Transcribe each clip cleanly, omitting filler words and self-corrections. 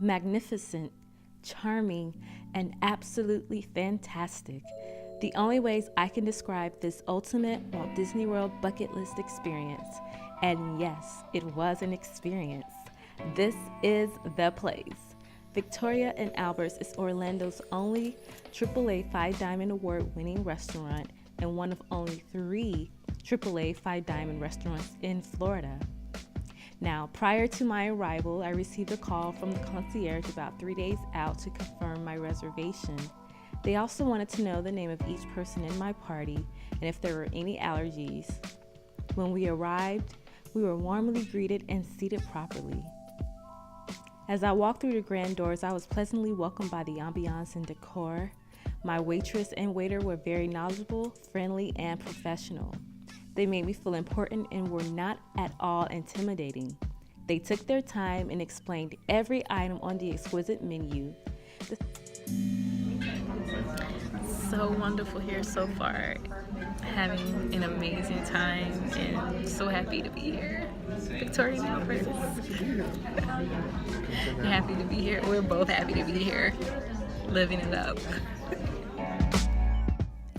magnificent, charming, and absolutely fantastic. The only ways I can describe this ultimate Walt Disney World bucket list experience, and yes, it was an experience. This is the place. Victoria and Albert's is Orlando's only AAA 5 Diamond Award winning restaurant and one of only 3 AAA 5 Diamond restaurants in Florida. Now, prior to my arrival, I received a call from the concierge about 3 days out to confirm my reservation. They also wanted to know the name of each person in my party and if there were any allergies. When we arrived, we were warmly greeted and seated properly. As I walked through the grand doors, I was pleasantly welcomed by the ambiance and decor. My waitress and waiter were very knowledgeable, friendly, and professional. They made me feel important and were not at all intimidating. They took their time and explained every item on the exquisite menu. So wonderful here so far. Having an amazing time and so happy to be here. Victoria and Albert. Happy to be here. We're both happy to be here. Living it up.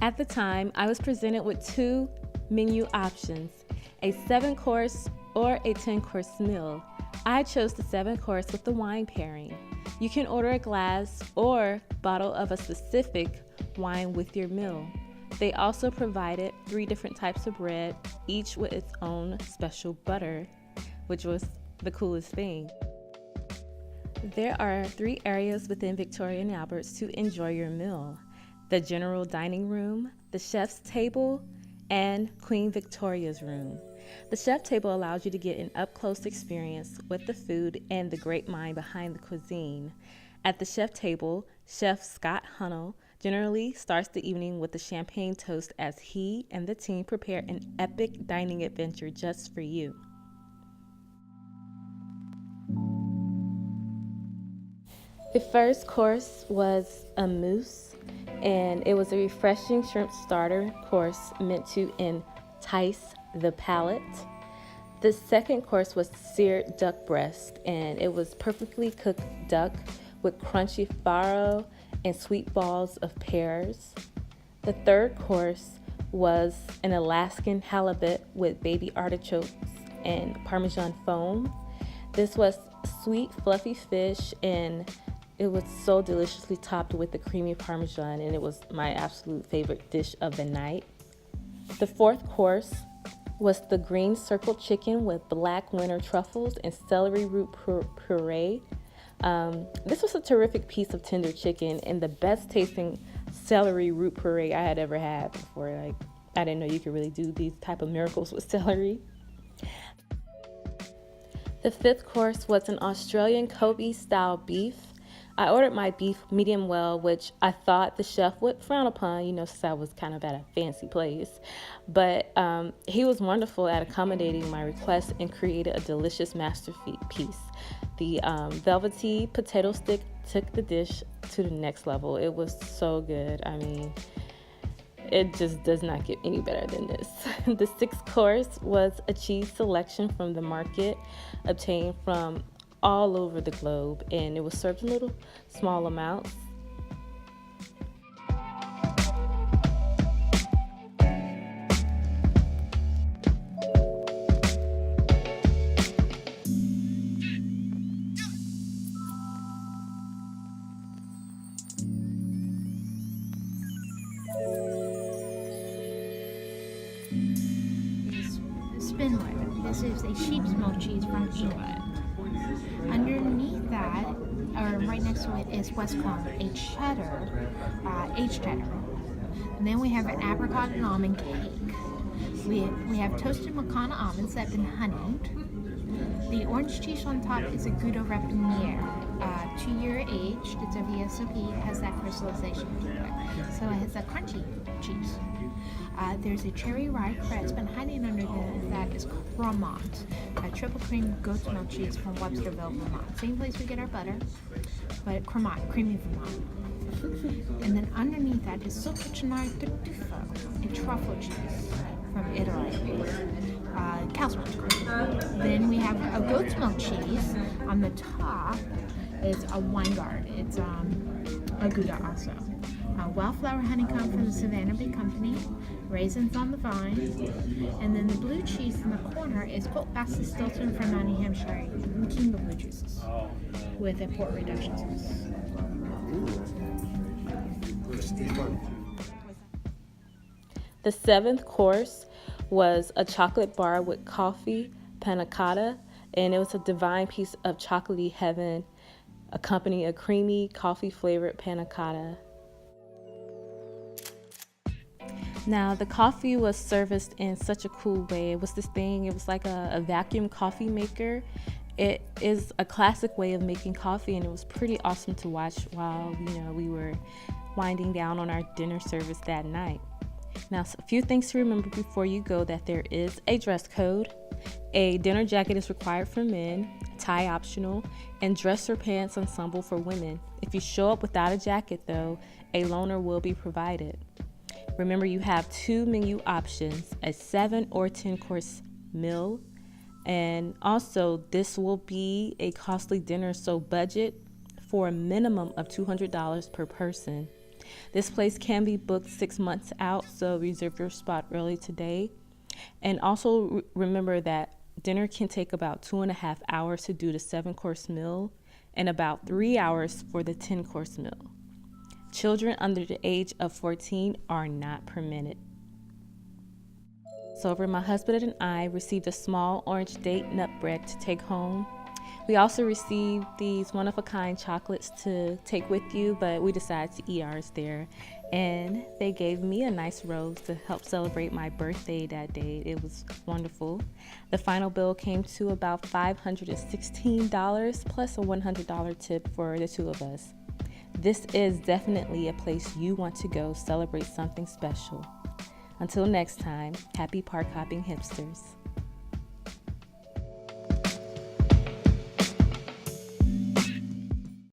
At the time, I was presented with 2 menu options, a 7-course or a 10-course meal. I chose the 7-course with the wine pairing. You can order a glass or bottle of a specific wine with your meal. They also provided 3 different types of bread, each with its own special butter, which was the coolest thing. There are 3 areas within Victoria and Albert's to enjoy your meal: the general dining room, the chef's table, and Queen Victoria's room. The chef table allows you to get an up-close experience with the food and the great mind behind the cuisine. At the chef table, Chef Scott Hunnell generally starts the evening with a champagne toast as he and the team prepare an epic dining adventure just for you. The first course was a mousse, and it was a refreshing shrimp starter course meant to entice the palate. The second course was seared duck breast, and it was perfectly cooked duck with crunchy farro and sweet balls of pears. The third course was an Alaskan halibut with baby artichokes and Parmesan foam. This was sweet, fluffy fish, and it was so deliciously topped with the creamy Parmesan, and it was my absolute favorite dish of the night. The fourth course was the green circle chicken with black winter truffles and celery root puree. This was a terrific piece of tender chicken and the best tasting celery root puree I had ever had before. I didn't know you could really do these type of miracles with celery. The fifth course was an Australian Kobe style beef. I ordered my beef medium well, which I thought the chef would frown upon, since I was kind of at a fancy place. But he was wonderful at accommodating my request and created a delicious masterpiece. The velvety potato stick took the dish to the next level. It was so good. I mean, it just does not get any better than this. The sixth course was a cheese selection from the market, obtained from all over the globe, and it was served in little small amounts. Spinware. This is a sheep's milk cheese from England. Underneath that, or right next to it, is what's called a cheddar, aged cheddar. And then we have an apricot and almond cake. We have toasted Makana almonds that have been honeyed. The orange cheese on top is a Gouda Rapiniere. 2-year aged, it's a VSOP, it has that crystallization to it. So it has a crunchy cheese. There's a cherry rye that's been hiding under that is Cremant, a triple cream goat's milk cheese from Websterville, Vermont. Same place we get our butter, but Cremant, creamy Vermont. And then underneath that is Sulpicinare de Tufo, a truffle cheese from Italy. Cow's milk. Then we have a goat's milk cheese on the top. It's a wine guard. It's a Gouda also. Wildflower honeycomb from the Savannah Bee Company, raisins on the vine, and then the blue cheese in the corner is Port Basset Stilton from New Hampshire, the king of blue cheeses, with a port reduction sauce. The seventh course was a chocolate bar with coffee, panna cotta, and it was a divine piece of chocolatey heaven, accompanying a creamy coffee-flavored panna cotta. Now, the coffee was serviced in such a cool way. It was this thing, it was like a vacuum coffee maker. It is a classic way of making coffee, and it was pretty awesome to watch while, we were winding down on our dinner service that night. Now, a few things to remember before you go: that there is a dress code, a dinner jacket is required for men, tie optional, and dress or pants ensemble for women. If you show up without a jacket, though, a loaner will be provided. Remember, you have 2 menu options, a 7 or 10 course meal. And also, this will be a costly dinner, so budget for a minimum of $200 per person. This place can be booked 6 months out, so reserve your spot early today. And also remember that dinner can take about 2.5 hours to do the 7-course meal and about 3 hours for the 10-course meal. Children under the age of 14 are not permitted. So my husband and I received a small orange date nut bread to take home. We also received these one-of-a-kind chocolates to take with you, but we decided to eat ours there. And they gave me a nice rose to help celebrate my birthday that day. It was wonderful. The final bill came to about $516 plus a $100 tip for the 2 of us. This is definitely a place you want to go celebrate something special. Until next time, happy park hopping hipsters.